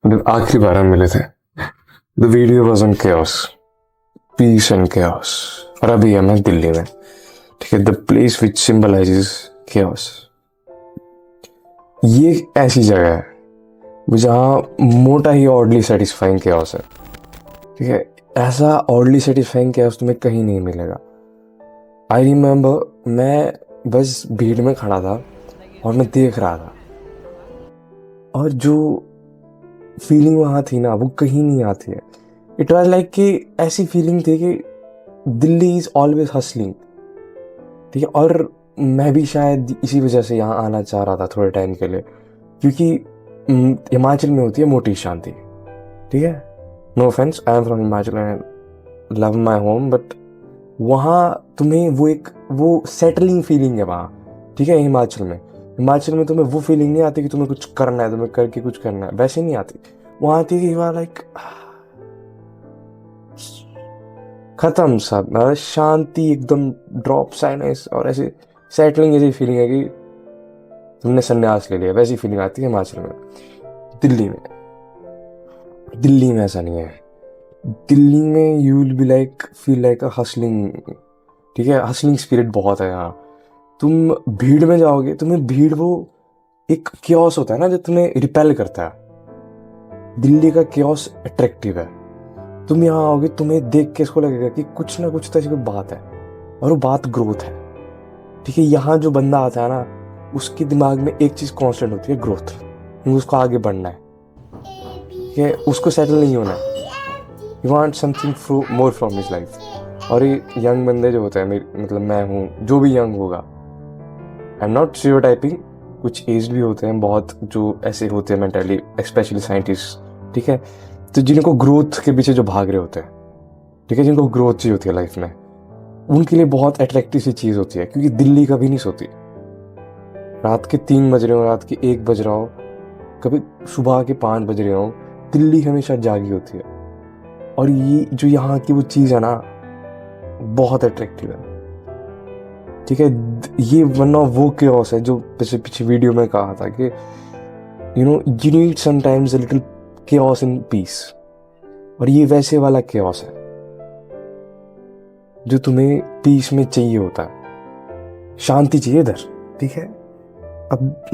जब आखिरी बार हम मिले थे, the video was on chaos, peace and chaos। और अभी है मैं दिल्ली में, ठीक है, the place which symbolises chaos। ये एक ऐसी जगह है जहाँ मोटा ही ऑडली सेटिस्फाइंग chaos है, ठीक है। ऐसा ऑडली सेटिस्फाइंग chaos तुम्हें कहीं नहीं मिलेगा। आई रिमेम्बर मैं बस भीड़ में खड़ा था और मैं देख रहा था, और जो फीलिंग वहाँ थी ना वो कहीं नहीं आती है। इट वॉज लाइक कि ऐसी फीलिंग थी कि दिल्ली इज ऑलवेज हसलिंग, ठीक है। और मैं भी शायद इसी वजह से यहाँ आना चाह रहा था थोड़े टाइम के लिए, क्योंकि हिमाचल में होती है मोटी शांति, ठीक है। No offence, I am from Himachal and love my home, but वहाँ तुम्हें वो सेटलिंग फीलिंग है वहाँ, ठीक है। हिमाचल में तुम्हें वो फीलिंग नहीं आती कि तुम्हें कुछ करना है, तुम्हें करके कुछ करना है, वैसे नहीं आती। वहाँ आती है कि यू आर लाइक खत्म सब, मतलब शांति एकदम, ड्रॉप साइलेंस, और ऐसे सेटलिंग ऐसी फीलिंग है कि तुमने संन्यास ले लिया, वैसी फीलिंग आती है हिमाचल में। दिल्ली में ऐसा नहीं है। दिल्ली में you will be like feel like a hustling, ठीक है। हसलिंग स्पिरिट बहुत है यहाँ। तुम भीड़ में जाओगे, तुम्हें भीड़ वो एक क्योस होता है ना जो तुम्हें रिपेल करता है। दिल्ली का क्योस अट्रैक्टिव है। तुम यहाँ आओगे, तुम्हें देख के इसको लगेगा कि कुछ ना कुछ तो ऐसी कोई बात है, और वो बात ग्रोथ है, ठीक है। यहाँ जो बंदा आता है ना, उसके दिमाग में एक चीज कांस्टेंट होती है, ग्रोथ। उसको आगे बढ़ना है, ठीक है, उसको सेटल नहीं होना है। You want something more from his life. और ये यंग बंदे जो होते हैं, मतलब मैं हूँ, जो भी यंग होगा, आई एम नॉट स्टीरियोटाइपिंग, कुछ एज भी होते हैं बहुत जो ऐसे होते हैं मेंटली, स्पेशली साइंटिस्ट, ठीक है। तो जिनको ग्रोथ के पीछे जो भाग रहे होते हैं, ठीक है, जिनको ग्रोथ चाहिए होती है लाइफ में, उनके लिए बहुत अट्रैक्टिव सी चीज़ होती है। क्योंकि दिल्ली कभी नहीं सोती। रात के 3 बज रहे हो, रात के 1 बज रहा हो, कभी सुबह के 5 बज रहे हो, दिल्ली हमेशा जागी होती है। और ये जो यहाँ की वो चीज़ है ना, बहुत अट्रैक्टिव है, ठीक है। ये वन ऑफ वो chaos है जो पीछे वीडियो में कहा था कि you need sometimes a little chaos in peace. और ये वैसे वाला chaos है जो तुम्हें पीस में चाहिए होता है, शांति चाहिए इधर, ठीक है। अब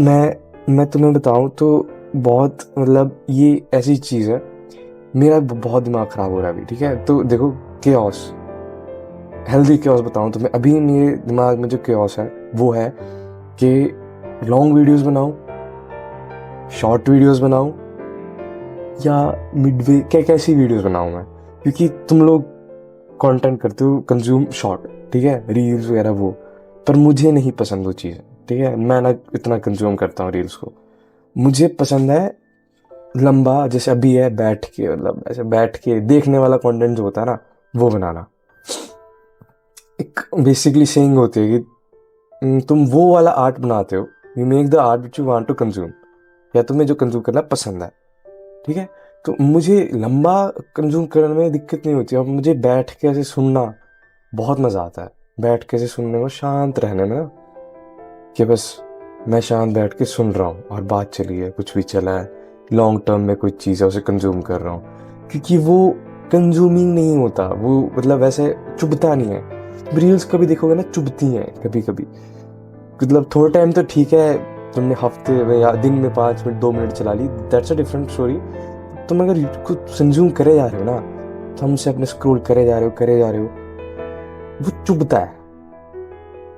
मैं तुम्हें बताऊं तो बहुत, मतलब ये ऐसी चीज़ है, मेरा बहुत दिमाग ख़राब हो रहा है अभी, ठीक है। तो देखो, chaos, हेल्दी chaos बताऊं तो मैं अभी मेरे दिमाग में जो chaos है वो है कि लॉन्ग वीडियोस बनाऊं, शॉर्ट वीडियोस बनाऊं, या मिडवे कैसी वीडियोस बनाऊं मैं। क्योंकि तुम लोग कंटेंट करते हो, कंज्यूम शॉर्ट, ठीक है, रील्स वगैरह वो, पर मुझे नहीं पसंद वो चीज़, ठीक है। मैं ना इतना कंज्यूम करता हूँ रील्स को। मुझे पसंद है लंबा, जैसे अभी है, बैठ के, मतलब ऐसे बैठ के देखने वाला कंटेंट जो होता है ना, वो बनाना। एक बेसिकली सेइंग होती है कि तुम वो वाला आर्ट बनाते हो, you make the art which you want to consume, या तुम्हें जो कंज्यूम करना पसंद है, ठीक है। तो मुझे लंबा कंज्यूम करने में दिक्कत नहीं होती, और मुझे बैठ के ऐसे सुनना बहुत मज़ा आता है। बैठ के ऐसे सुनने में, शांत रहने में ना, कि बस मैं शांत बैठ के सुन रहा हूँ और बात चली है, कुछ भी चला है, लॉन्ग टर्म में कोई चीज़ है उसे कंज्यूम कर रहा हूँ। क्योंकि वो कंज्यूमिंग नहीं होता, वो मतलब वैसे चुभता नहीं है। रील्स कभी देखोगे ना, चुभती हैं कभी कभी, मतलब थोड़ा टाइम तो ठीक है, तुमने हफ्ते में या दिन में 5 मिनट 2 मिनट चला ली, दैट्स अ डिफरेंट स्टोरी। तुम अगर कुछ कंज्यूम करे जा रहे हो ना, तो हमसे अपने स्क्रॉल करे जा रहे हो, वो चुभता है,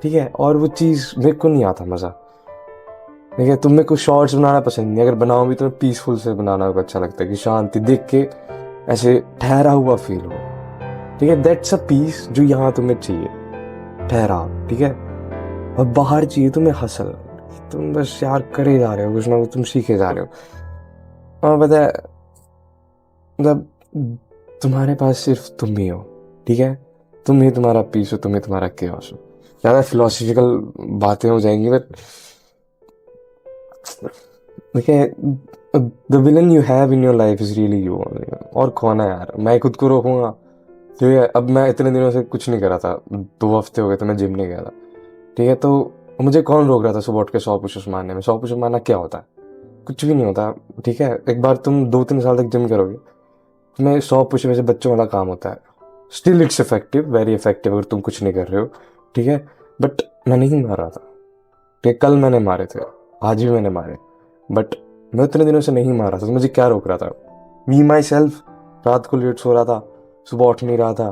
ठीक है। और वो चीज़ मेरे को नहीं आता मज़ा, ठीक है। तुम्हें कुछ शॉर्ट्स बनाना पसंद नहीं, अगर बनाओ भी तो पीसफुल से बनाना अच्छा लगता है, कि शांति देख के ऐसे ठहरा हुआ फील हो, ठीक है। दैट्स अ पीस जो यहाँ तुम्हें चाहिए, ठहराव, ठीक है। और बाहर चाहिए तुम्हें हसल, तुम बस यार करे जा रहे हो, कुछ ना कुछ तुम सीखे जा रहे हो। और पता है, मतलब तुम्हारे पास सिर्फ तुम ही हो, ठीक है। तुम ही तुम्हारा पीस हो, तुम ही तुम्हारा chaos हो। ज़्यादा फिलोसफिकल बातें हो जाएंगी, बट देखिए, the villain you have in your life is really you. और कौन है यार, मैं खुद को रोकूंगा, ठीक है। अब मैं इतने दिनों से कुछ नहीं करा था, 2 हफ्ते हो गए तो मैं जिम नहीं गया था, ठीक है। तो मुझे कौन रोक रहा था सुबह उठ के 100 पुशअप्स मारने में? 100 पुशअप मारना क्या होता है? कुछ भी नहीं होता, ठीक है। एक बार तुम 2-3 साल तक जिम करोगे, तुम्हें 100 पुशअप ऐसे बच्चों वाला काम होता है। Still it's effective, very effective अगर तुम कुछ नहीं कर रहे हो, ठीक है। बट मैं नहीं मार रहा था, ठीक है। कल मैंने मारे थे, आज भी मैंने मारे, बट मैं उतने दिनों से नहीं मार रहा था, तो मुझे क्या रोक रहा था? मी माई सेल्फ। रात को लेट सो रहा था, सुबह उठ नहीं रहा था,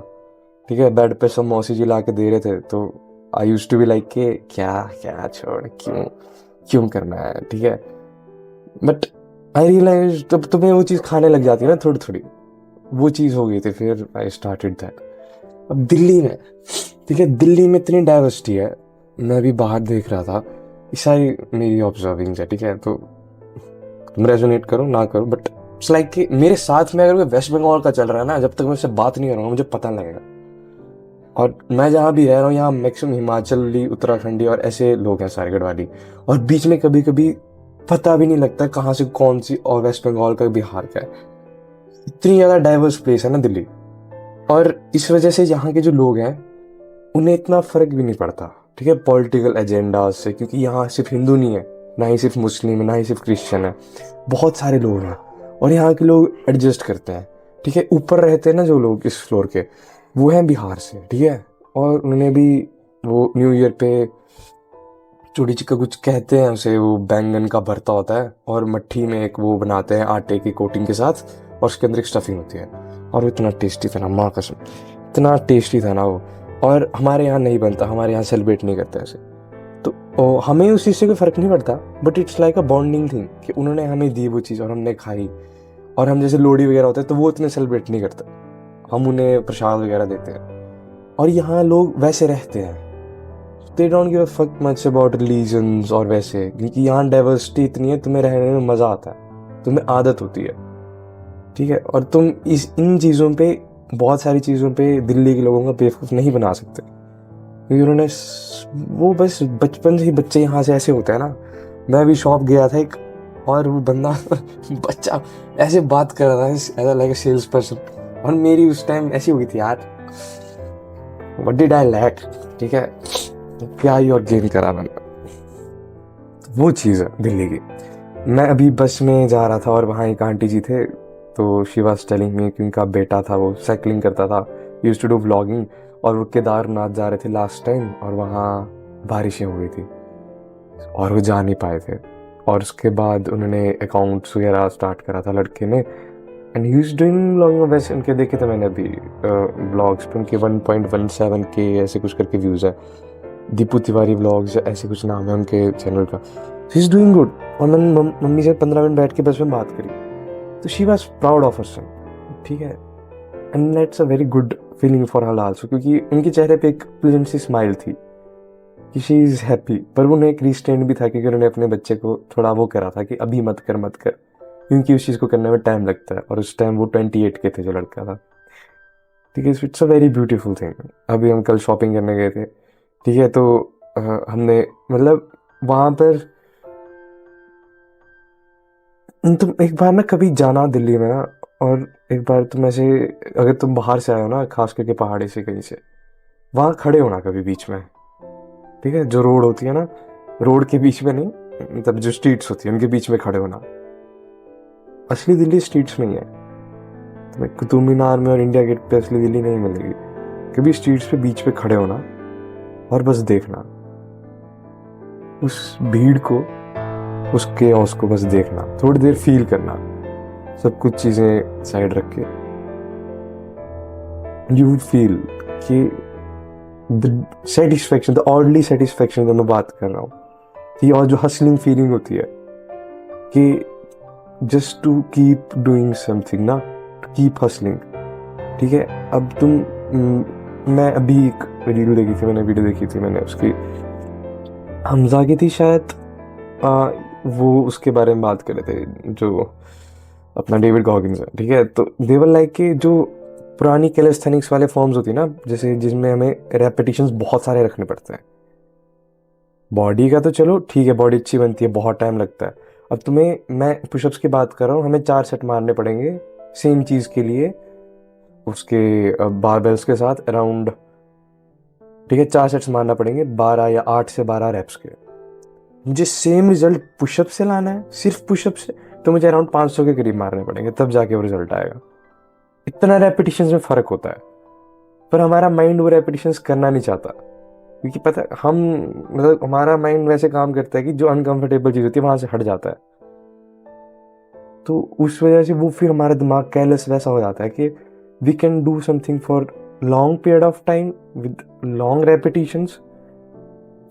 ठीक है। बेड पे सब मौसी जी ला के दे रहे थे, तो आई यूज टू बी लाइक के क्या क्या छोड़, क्यों क्यों करना है, ठीक है। बट आई रियलाइज, तब तुम्हें वो चीज़ खाने लग जाती है ना थोड़ी थोड़ी, वो चीज़ हो गई थी। फिर आई स्टार्टेड दैट। अब दिल्ली में, ठीक है, दिल्ली में इतनी डाइवर्सिटी है। मैं अभी बाहर देख रहा था, ये सारी मेरी ऑब्जर्विंग है, ठीक है। तो तुम रेजोनेट करो ना करो, बट इट्स लाइक कि मेरे साथ में अगर कोई वेस्ट बंगाल का चल रहा है ना, जब तक मैं उससे बात नहीं करूँगा मुझे पता नहीं लगेगा। और मैं जहाँ भी रह रहा हूँ यहाँ मैक्सिमम हिमाचली, उत्तराखंडी और ऐसे लोग हैं, सारे गढ़वाली। और बीच में कभी कभी पता भी नहीं लगता कहाँ से कौन सी, और वेस्ट बंगाल का, बिहार का है। इतनी ज़्यादा डाइवर्स प्लेस है ना दिल्ली। और इस वजह से यहाँ के जो लोग हैं उन्हें इतना फर्क भी नहीं पड़ता, ठीक है, पॉलिटिकल एजेंडाज से, क्योंकि यहाँ सिर्फ हिंदू नहीं है, ना ही सिर्फ मुस्लिम है, ना ही सिर्फ क्रिश्चियन है, बहुत सारे लोग हैं। और यहाँ के लोग एडजस्ट करते हैं, ठीक है। ऊपर रहते हैं ना जो लोग इस फ्लोर के, वो हैं बिहार से, ठीक है। और उन्होंने भी वो न्यू ईयर पे चूड़ी चिक्का कुछ कहते हैं उसे, वो बैंगन का भरता होता है और मट्ठी में एक वो बनाते हैं आटे की कोटिंग के साथ, और उसके अंदर एक स्टफिंग होती है। और वो इतना टेस्टी था ना, माँ कसम, इतना टेस्टी था ना वो। और हमारे यहाँ नहीं बनता, हमारे यहाँ सेलिब्रेट नहीं करते ऐसे। तो हमें उस चीज़ से कोई फ़र्क नहीं पड़ता, but it's like a bonding thing कि उन्होंने हमें दी वो चीज़ और हमने खाई। और हम जैसे लोहड़ी वगैरह होता है तो वो इतने सेलिब्रेट नहीं करते, हम उन्हें प्रसाद वगैरह देते हैं। और यहाँ लोग वैसे रहते हैं, they don't give a fuck much about religions और वैसे, क्योंकि यहाँ डाइवर्सिटी इतनी है, तुम्हें रहने में मज़ा आता है, तुम्हें आदत होती है, ठीक है। और तुम इन चीज़ों पे, बहुत सारी चीज़ों पे दिल्ली के लोगों का बेवकूफ़ नहीं बना सकते, क्योंकि उन्होंने वो बस बचपन से ही, बच्चे यहाँ से ऐसे होते हैं ना। मैं अभी शॉप गया था एक, और वो बंदा बच्चा ऐसे बात कर रहा था as like a sales person, और मेरी उस टाइम ऐसी हो गई थी यार, व्हाट डिड आई लैक, ठीक है, क्या ही और गेन करा मैंने। वो चीज़ है दिल्ली की। मैं अभी बस में जा रहा था और वहाँ एक आंटी जी थे, तो शी वाज टेलिंग मी कि उनका बेटा था, वो साइकिलिंग करता था, यूज्ड टू डू व्लॉगिंग, और वो केदारनाथ जा रहे थे लास्ट टाइम, और वहाँ बारिशें हो गई थी और वो जा नहीं पाए थे। और उसके बाद उन्होंने अकाउंट्स वगैरह स्टार्ट करा था लड़के ने, and he is doing vlogging. वैसे उनके देखे थे मैंने अभी ब्लॉग्स पे, उनके 1.17 के ऐसे कुछ करके व्यूज़ है। दीपू तिवारी व्लॉग्स ऐसे कुछ नाम है उनके चैनल का। He is doing good. और मैंने मम्मी से 15 मिनट बैठ के बस में बात करी, तो she was proud of her son, ठीक है। And that's a very good feeling for her also, क्योंकि उनके चेहरे पे एक प्लेजेंट सी स्माइल थी कि शी इज़ हैप्पी। पर वो एक रिस्ट्रेंट भी था, क्योंकि उन्होंने अपने बच्चे को थोड़ा वो करा था कि अभी मत कर मत कर, क्योंकि उस चीज़ को करने में टाइम लगता है। और उस टाइम वो 28 के थे जो लड़का था, ठीक है। It's a very beautiful thing. अभी हम कल शॉपिंग करने गए थे, ठीक है। तो हमने मतलब वहाँ पर, तुम एक बार ना कभी जाना दिल्ली में ना, और एक बार तुम ऐसे, अगर तुम बाहर से आए हो ना, खास करके पहाड़ी से कहीं से, वहाँ खड़े होना कभी बीच में, ठीक है। जो रोड होती है ना, रोड के बीच में नहीं, मतलब जो स्ट्रीट्स होती है उनके बीच में खड़े होना। असली दिल्ली स्ट्रीट्स नहीं है, तुम्हें कुतुब मीनार में और इंडिया गेट पे असली दिल्ली नहीं मिलेगी। कभी स्ट्रीट्स पे बीच पे खड़े होना और बस देखना उस भीड़ को, उस केओस को, बस देखना, थोड़ी देर फील करना, सब कुछ चीज़ें साइड रख के, यू वुड फील कि the satisfaction, the oddly satisfaction जो मैं बात कर रहा हूँ, कि और जो हसलिंग फीलिंग होती है कि just to keep doing something ना, टू कीप हसलिंग, ठीक है। अब मैं अभी एक रील देखी थी, मैंने वीडियो देखी थी मैंने उसकी, हमजा की थी शायद, वो उसके बारे में बात कर रहे थे, जो अपना डेविड गॉगिंस है, ठीक है। तो देवर लाइक कि जो पुरानी कैलिस्थेनिक्स वाले फॉर्म्स होती है ना, जैसे जिसमें हमें रेपिटेशंस बहुत सारे रखने पड़ते हैं। बॉडी का तो चलो ठीक है, बॉडी अच्छी बनती है, बहुत टाइम लगता है। अब तुम्हें, मैं पुशअप्स की बात कर रहा हूँ, हमें 4 सेट मारने पड़ेंगे सेम चीज़ के लिए, उसके बारबेल्स के साथ अराउंड, ठीक है, 4 सेट्स मारना पड़ेंगे 12 या 8 से 12 रेप्स के। मुझे सेम रिजल्ट पुशअप से लाना है, सिर्फ पुशअप से, तो मुझे अराउंड 500 के करीब मारने पड़ेंगे, तब जाके वो रिजल्ट आएगा। इतना रेपिटेशंस में फ़र्क होता है। पर हमारा माइंड वो रेपिटेशंस करना नहीं चाहता, क्योंकि पता है हम, मतलब हमारा माइंड वैसे काम करता है कि जो अनकंफर्टेबल चीज़ होती है वहाँ से हट जाता है। तो उस वजह से वो फिर हमारा दिमाग केयरलेस वैसा हो जाता है कि we can do something for long period of time with long repetitions.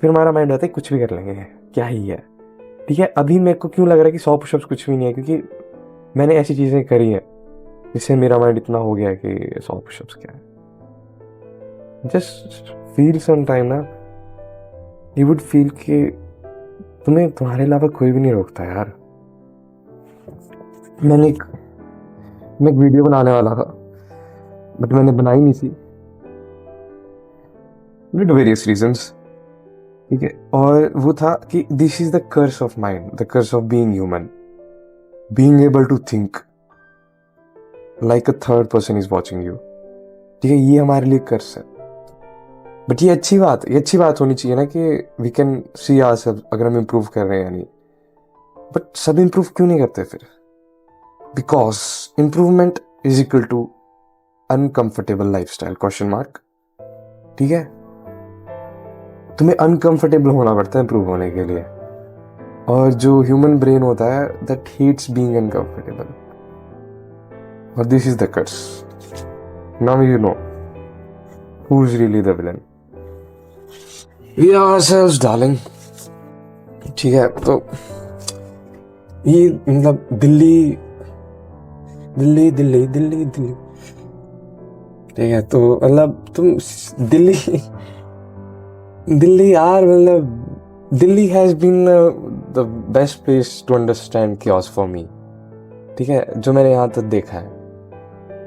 फिर हमारा माइंड रहता है कुछ भी कर लेंगे, क्या ही है। ठीक है, अभी मेरे को क्यों लग रहा है कि 100 पुशअप्स कुछ भी नहीं है, क्योंकि मैंने ऐसी चीज़ें करी हैं जिससे मेरा माइंड इतना हो गया है कि 100 पुशअप्स क्या है। जस्ट फील सम टाइम ना, यू वुड फील कि तुम्हें तुम्हारे अलावा कोई भी नहीं रोकता यार। मैं एक वीडियो बनाने वाला था, बट मैंने बनाई नहीं थी विद वेरियस रीजंस। ठीक है, और वो था कि this is the curse of mind, the curse of being human, being able to think like a third person is watching you. ठीक है, ये हमारे लिए कर्स है। बट ये अच्छी बात होनी चाहिए ना कि वी कैन सी आवरसेल्व्स अगर हम इम्प्रूव कर रहे हैं या नहीं। बट सब इम्प्रूव क्यों नहीं करते फिर? Because improvement is equal to uncomfortable lifestyle question mark. ठीक है, तुम्हें अनकंफर्टेबल होना पड़ता है इम्प्रूव होने के लिए, और जो ह्यूमन ब्रेन होता है दैट हेट्स बीइंग अनकंफर्टेबल, और this is the curse. Now you know who is really the villain. We are ourselves darling. ठीक है, तो ये मतलब दिल्ली दिल्ली दिल्ली दिल्ली दिल्ली, ठीक है, तो मतलब तुम दिल्ली दिल्ली यार, मतलब Delhi has been the best place to understand chaos for me. ठीक है, जो मैंने यहाँ तक देखा है,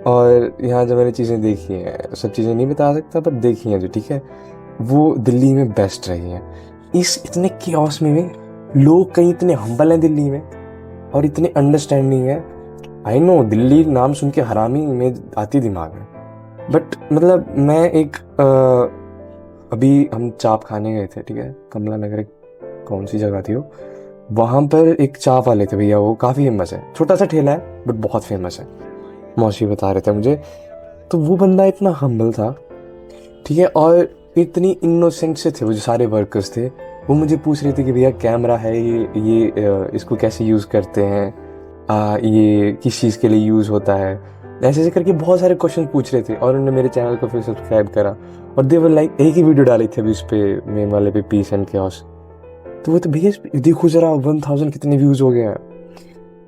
और यहाँ जो मैंने चीज़ें देखी हैं, सब चीज़ें नहीं बता सकता पर देखी हैं जो, ठीक है, वो दिल्ली में बेस्ट रही हैं। इस इतने chaos में लोग कहीं इतने हम्बल हैं दिल्ली में, और इतने अंडरस्टैंडिंग है। आई नो दिल्ली नाम सुन के हरामी इमेज आती दिमाग में, बट मतलब मैं एक अभी हम चाप खाने गए थे, ठीक है, कमला नगर, कौन सी जगह थी वो, वहाँ पर एक चाप वाले थे भैया, वो काफ़ी फेमस है, छोटा सा ठेला है बट बहुत फेमस है, मौसी बता रहे थे मुझे। तो वो बंदा इतना हम्बल था, ठीक है, और इतनी इनोसेंट से थे वो जो सारे वर्कर्स थे। वो मुझे पूछ रहे थे कि भैया कैमरा है ये इसको कैसे यूज़ करते हैं, ये किस चीज़ के लिए यूज़ होता है, ऐसे ऐसे करके बहुत सारे क्वेश्चन पूछ रहे थे। और उन्होंने मेरे चैनल को फिर सब्सक्राइब करा, और दे वर लाइक, एक ही वीडियो डाली थी अभी उस पर, मेन वाले पे, पीस एंड chaos। तो वो तो भैया देखो जरा 1000 कितने व्यूज़ हो गए हैं।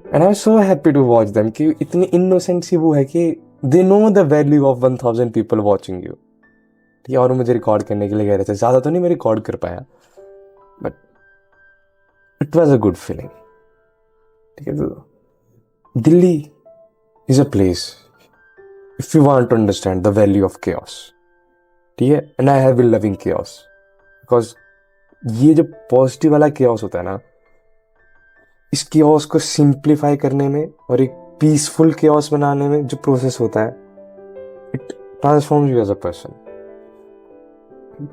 And I am so happy to watch them कि इतनी इनोसेंट सी वो है कि they know the value of 1000 people watching you. ठीक है, और मुझे रिकॉर्ड करने के लिए कह रहे थे, ज़्यादा तो नहीं मैं रिकॉर्ड कर पाया, but it was a good feeling. ठीक है, तो Delhi is a place if you want to understand the value of chaos। ठीक है, and I have been loving chaos, because ये जो पॉजिटिव वाला chaos होता है ना, इस chaos को सिंप्लीफाई करने में और एक पीसफुल chaos बनाने में जो प्रोसेस होता है, it transforms you as a person.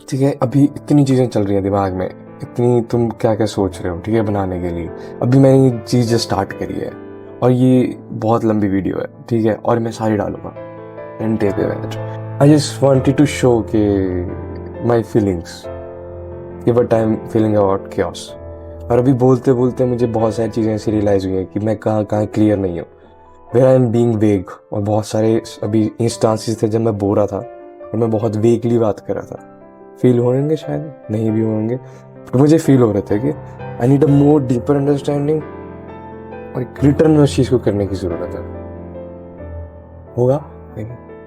ठीक है, अभी इतनी चीज़ें चल रही हैं दिमाग में, इतनी तुम क्या क्या सोच रहे हो, ठीक है, बनाने के लिए। अभी मैंने ये चीज़ स्टार्ट करी है, और ये बहुत लंबी वीडियो है, ठीक है, और मैं सारी डालूंगा and take it. I just wanted to show के माय फीलिंग्स, कि what I am feeling about chaos। और अभी बोलते बोलते मुझे बहुत सारी चीज़ें ऐसी रियलाइज़ हुई हैं कि मैं कहाँ कहाँ क्लियर नहीं हूँ, वेयर आई एम बीइंग वेग। और बहुत सारे अभी इंस्टांसेस थे जब मैं बोल रहा था और मैं बहुत वेगली बात कर रहा था। फील होंगे, शायद नहीं भी होंगे, तो मुझे फील हो रहे थे कि I need a more deeper understanding, और एक रिटर्न में उस चीज़ को करने की ज़रूरत है। होगा,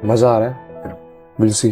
मज़ा आ रहा है, विल सी।